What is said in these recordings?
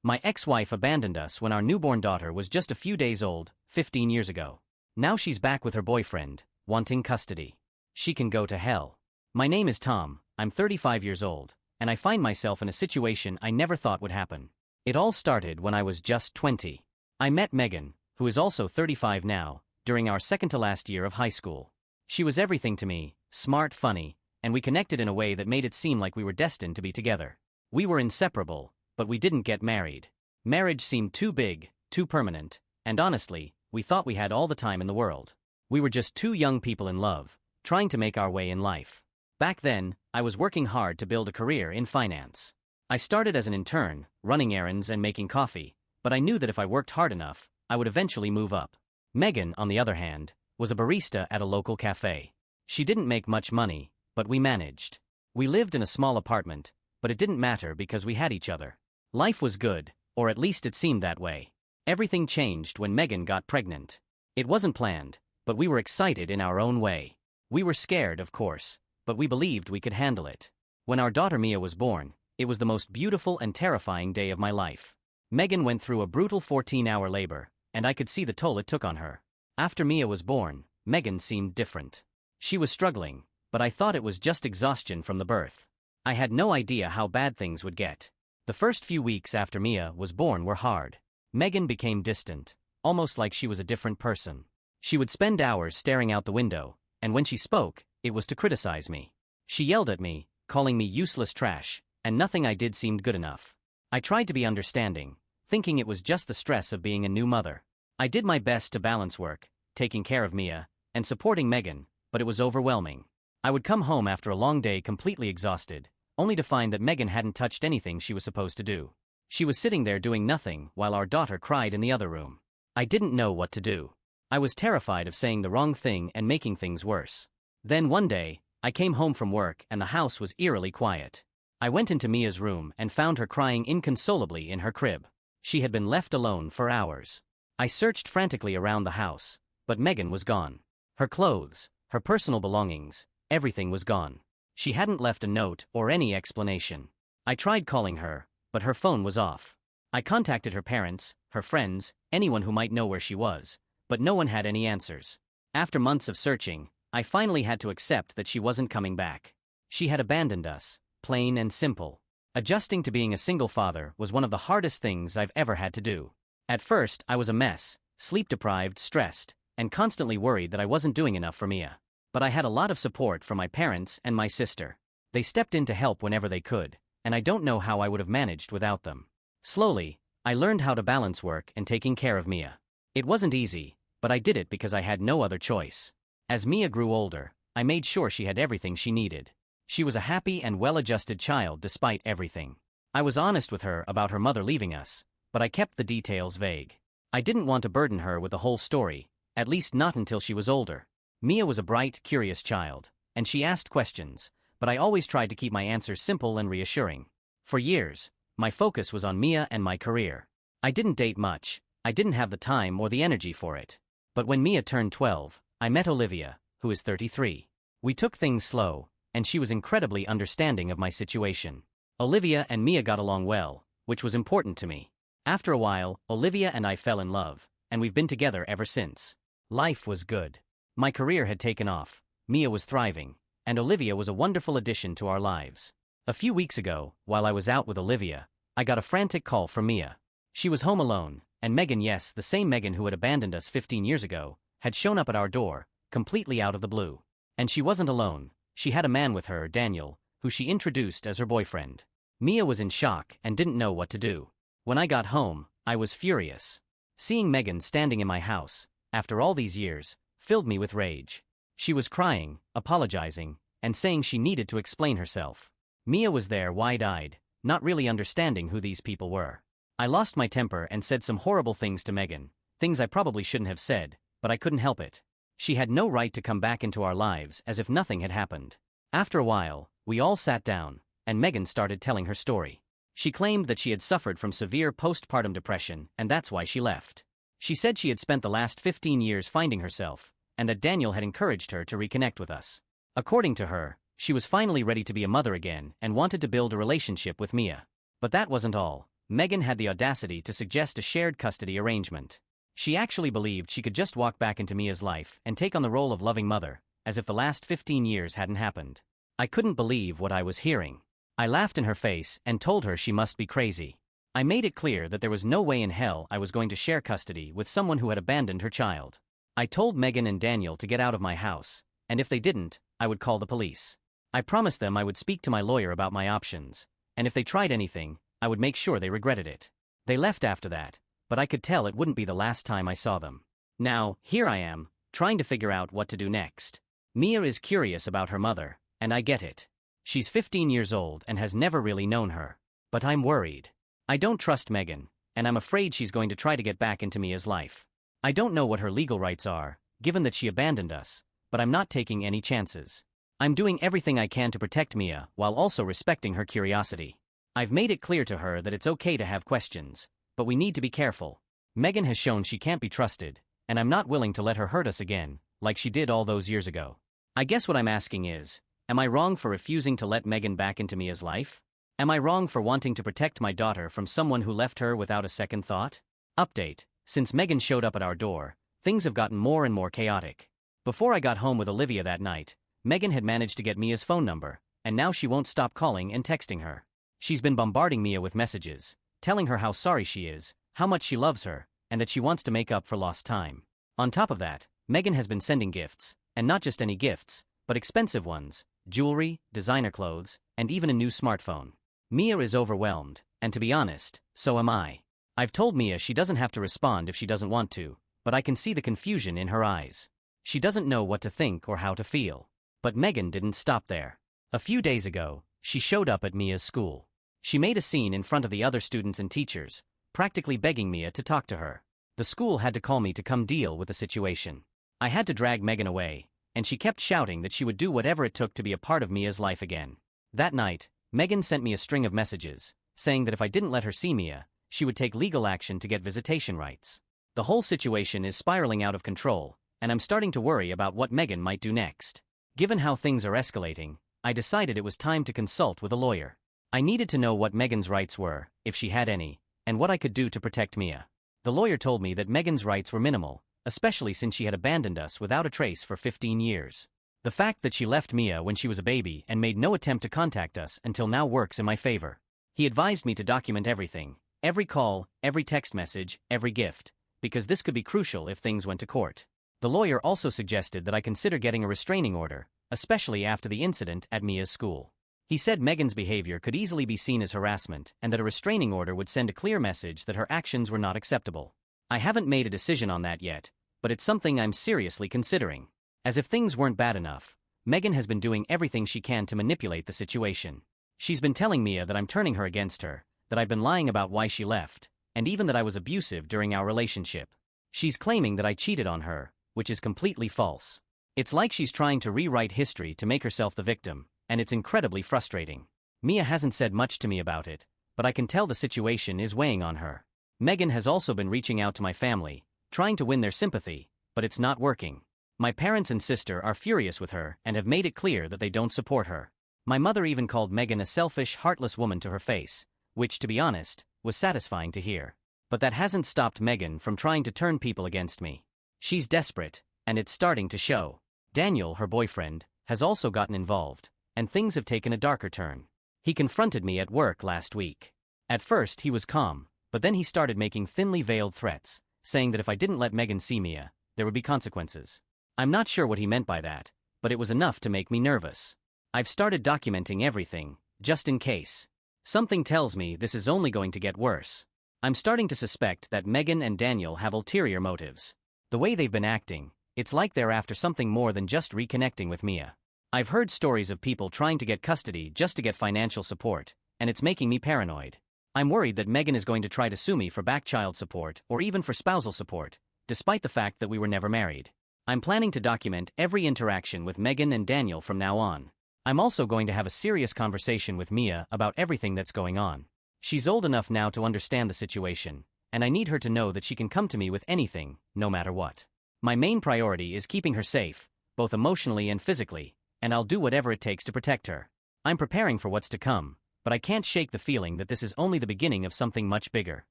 My ex-wife abandoned us when our newborn daughter was just a few days old, 15 years ago. Now she's back with her boyfriend, wanting custody. She can go to hell. My name is Tom, I'm 35 years old, and I find myself in a situation I never thought would happen. It all started when I was just 20. I met Megan, who is also 35 now, during our second-to-last year of high school. She was everything to me, smart, funny, and we connected in a way that made it seem like we were destined to be together. We were inseparable, but we didn't get married. Marriage seemed too big, too permanent, and honestly, we thought we had all the time in the world. We were just two young people in love, trying to make our way in life. Back then, I was working hard to build a career in finance. I started as an intern, running errands and making coffee, but I knew that if I worked hard enough, I would eventually move up. Megan, on the other hand, was a barista at a local cafe. She didn't make much money, but we managed. We lived in a small apartment, but it didn't matter because we had each other. Life was good, or at least it seemed that way. Everything changed when Megan got pregnant. It wasn't planned, but we were excited in our own way. We were scared, of course, but we believed we could handle it. When our daughter Mia was born, it was the most beautiful and terrifying day of my life. Megan went through a brutal 14-hour labor, and I could see the toll it took on her. After Mia was born, Megan seemed different. She was struggling, but I thought it was just exhaustion from the birth. I had no idea how bad things would get. The first few weeks after Mia was born were hard. Megan became distant, almost like she was a different person. She would spend hours staring out the window, and when she spoke, it was to criticize me. She yelled at me, calling me useless trash, and nothing I did seemed good enough. I tried to be understanding, thinking it was just the stress of being a new mother. I did my best to balance work, taking care of Mia, and supporting Megan, but it was overwhelming. I would come home after a long day completely exhausted, only to find that Megan hadn't touched anything she was supposed to do. She was sitting there doing nothing while our daughter cried in the other room. I didn't know what to do. I was terrified of saying the wrong thing and making things worse. Then one day, I came home from work and the house was eerily quiet. I went into Mia's room and found her crying inconsolably in her crib. She had been left alone for hours. I searched frantically around the house, but Megan was gone. Her clothes, her personal belongings, everything was gone. She hadn't left a note or any explanation. I tried calling her, but her phone was off. I contacted her parents, her friends, anyone who might know where she was, but no one had any answers. After months of searching, I finally had to accept that she wasn't coming back. She had abandoned us, plain and simple. Adjusting to being a single father was one of the hardest things I've ever had to do. At first, I was a mess, sleep-deprived, stressed, and constantly worried that I wasn't doing enough for Mia. But I had a lot of support from my parents and my sister. They stepped in to help whenever they could, and I don't know how I would have managed without them. Slowly, I learned how to balance work and taking care of Mia. It wasn't easy, but I did it because I had no other choice. As Mia grew older, I made sure she had everything she needed. She was a happy and well-adjusted child despite everything. I was honest with her about her mother leaving us, but I kept the details vague. I didn't want to burden her with the whole story, at least not until she was older. Mia was a bright, curious child, and she asked questions, but I always tried to keep my answers simple and reassuring. For years, my focus was on Mia and my career. I didn't date much, I didn't have the time or the energy for it. But when Mia turned 12, I met Olivia, who is 33. We took things slow, and she was incredibly understanding of my situation. Olivia and Mia got along well, which was important to me. After a while, Olivia and I fell in love, and we've been together ever since. Life was good. My career had taken off, Mia was thriving, and Olivia was a wonderful addition to our lives. A few weeks ago, while I was out with Olivia, I got a frantic call from Mia. She was home alone, and Megan, yes, the same Megan who had abandoned us 15 years ago, had shown up at our door, completely out of the blue. And she wasn't alone. She had a man with her, Daniel, who she introduced as her boyfriend. Mia was in shock and didn't know what to do. When I got home, I was furious. Seeing Megan standing in my house, after all these years, filled me with rage. She was crying, apologizing, and saying she needed to explain herself. Mia was there wide-eyed, not really understanding who these people were. I lost my temper and said some horrible things to Megan, things I probably shouldn't have said, but I couldn't help it. She had no right to come back into our lives as if nothing had happened. After a while, we all sat down, and Megan started telling her story. She claimed that she had suffered from severe postpartum depression, and that's why she left. She said she had spent the last 15 years finding herself, and that Daniel had encouraged her to reconnect with us. According to her, she was finally ready to be a mother again and wanted to build a relationship with Mia. But that wasn't all. Megan had the audacity to suggest a shared custody arrangement. She actually believed she could just walk back into Mia's life and take on the role of loving mother, as if the last 15 years hadn't happened. I couldn't believe what I was hearing. I laughed in her face and told her she must be crazy. I made it clear that there was no way in hell I was going to share custody with someone who had abandoned her child. I told Megan and Daniel to get out of my house, and if they didn't, I would call the police. I promised them I would speak to my lawyer about my options, and if they tried anything, I would make sure they regretted it. They left after that, but I could tell it wouldn't be the last time I saw them. Now, here I am, trying to figure out what to do next. Mia is curious about her mother, and I get it. She's 15 years old and has never really known her. But I'm worried. I don't trust Megan, and I'm afraid she's going to try to get back into Mia's life. I don't know what her legal rights are, given that she abandoned us, but I'm not taking any chances. I'm doing everything I can to protect Mia while also respecting her curiosity. I've made it clear to her that it's okay to have questions, but we need to be careful. Megan has shown she can't be trusted, and I'm not willing to let her hurt us again, like she did all those years ago. I guess what I'm asking is, am I wrong for refusing to let Megan back into Mia's life? Am I wrong for wanting to protect my daughter from someone who left her without a second thought? Update: since Megan showed up at our door, things have gotten more and more chaotic. Before I got home with Olivia that night, Megan had managed to get Mia's phone number, and now she won't stop calling and texting her. She's been bombarding Mia with messages, telling her how sorry she is, how much she loves her, and that she wants to make up for lost time. On top of that, Megan has been sending gifts, and not just any gifts, but expensive ones, jewelry, designer clothes, and even a new smartphone. Mia is overwhelmed, and to be honest, so am I. I've told Mia she doesn't have to respond if she doesn't want to, but I can see the confusion in her eyes. She doesn't know what to think or how to feel. But Megan didn't stop there. A few days ago, she showed up at Mia's school. She made a scene in front of the other students and teachers, practically begging Mia to talk to her. The school had to call me to come deal with the situation. I had to drag Megan away, and she kept shouting that she would do whatever it took to be a part of Mia's life again. That night, Megan sent me a string of messages, saying that if I didn't let her see Mia, she would take legal action to get visitation rights. The whole situation is spiraling out of control, and I'm starting to worry about what Megan might do next. Given how things are escalating, I decided it was time to consult with a lawyer. I needed to know what Megan's rights were, if she had any, and what I could do to protect Mia. The lawyer told me that Megan's rights were minimal, especially since she had abandoned us without a trace for 15 years. The fact that she left Mia when she was a baby and made no attempt to contact us until now works in my favor. He advised me to document everything, every call, every text message, every gift, because this could be crucial if things went to court. The lawyer also suggested that I consider getting a restraining order, especially after the incident at Mia's school. He said Megan's behavior could easily be seen as harassment and that a restraining order would send a clear message that her actions were not acceptable. I haven't made a decision on that yet, but it's something I'm seriously considering. As if things weren't bad enough, Megan has been doing everything she can to manipulate the situation. She's been telling Mia that I'm turning her against her, that I've been lying about why she left, and even that I was abusive during our relationship. She's claiming that I cheated on her, which is completely false. It's like she's trying to rewrite history to make herself the victim, and it's incredibly frustrating. Mia hasn't said much to me about it, but I can tell the situation is weighing on her. Megan has also been reaching out to my family, trying to win their sympathy, but it's not working. My parents and sister are furious with her and have made it clear that they don't support her. My mother even called Megan a selfish, heartless woman to her face, which, to be honest, was satisfying to hear. But that hasn't stopped Megan from trying to turn people against me. She's desperate, and it's starting to show. Daniel, her boyfriend, has also gotten involved, and things have taken a darker turn. He confronted me at work last week. At first he was calm, but then he started making thinly veiled threats, saying that if I didn't let Megan see Mia, there would be consequences. I'm not sure what he meant by that, but it was enough to make me nervous. I've started documenting everything, just in case. Something tells me this is only going to get worse. I'm starting to suspect that Megan and Daniel have ulterior motives. The way they've been acting, it's like they're after something more than just reconnecting with Mia. I've heard stories of people trying to get custody just to get financial support, and it's making me paranoid. I'm worried that Megan is going to try to sue me for back child support or even for spousal support, despite the fact that we were never married. I'm planning to document every interaction with Megan and Daniel from now on. I'm also going to have a serious conversation with Mia about everything that's going on. She's old enough now to understand the situation, and I need her to know that she can come to me with anything, no matter what. My main priority is keeping her safe, both emotionally and physically, and I'll do whatever it takes to protect her. I'm preparing for what's to come, but I can't shake the feeling that this is only the beginning of something much bigger.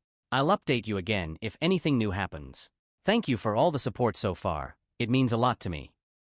I'll update you again if anything new happens. Thank you for all the support so far, it means a lot to me.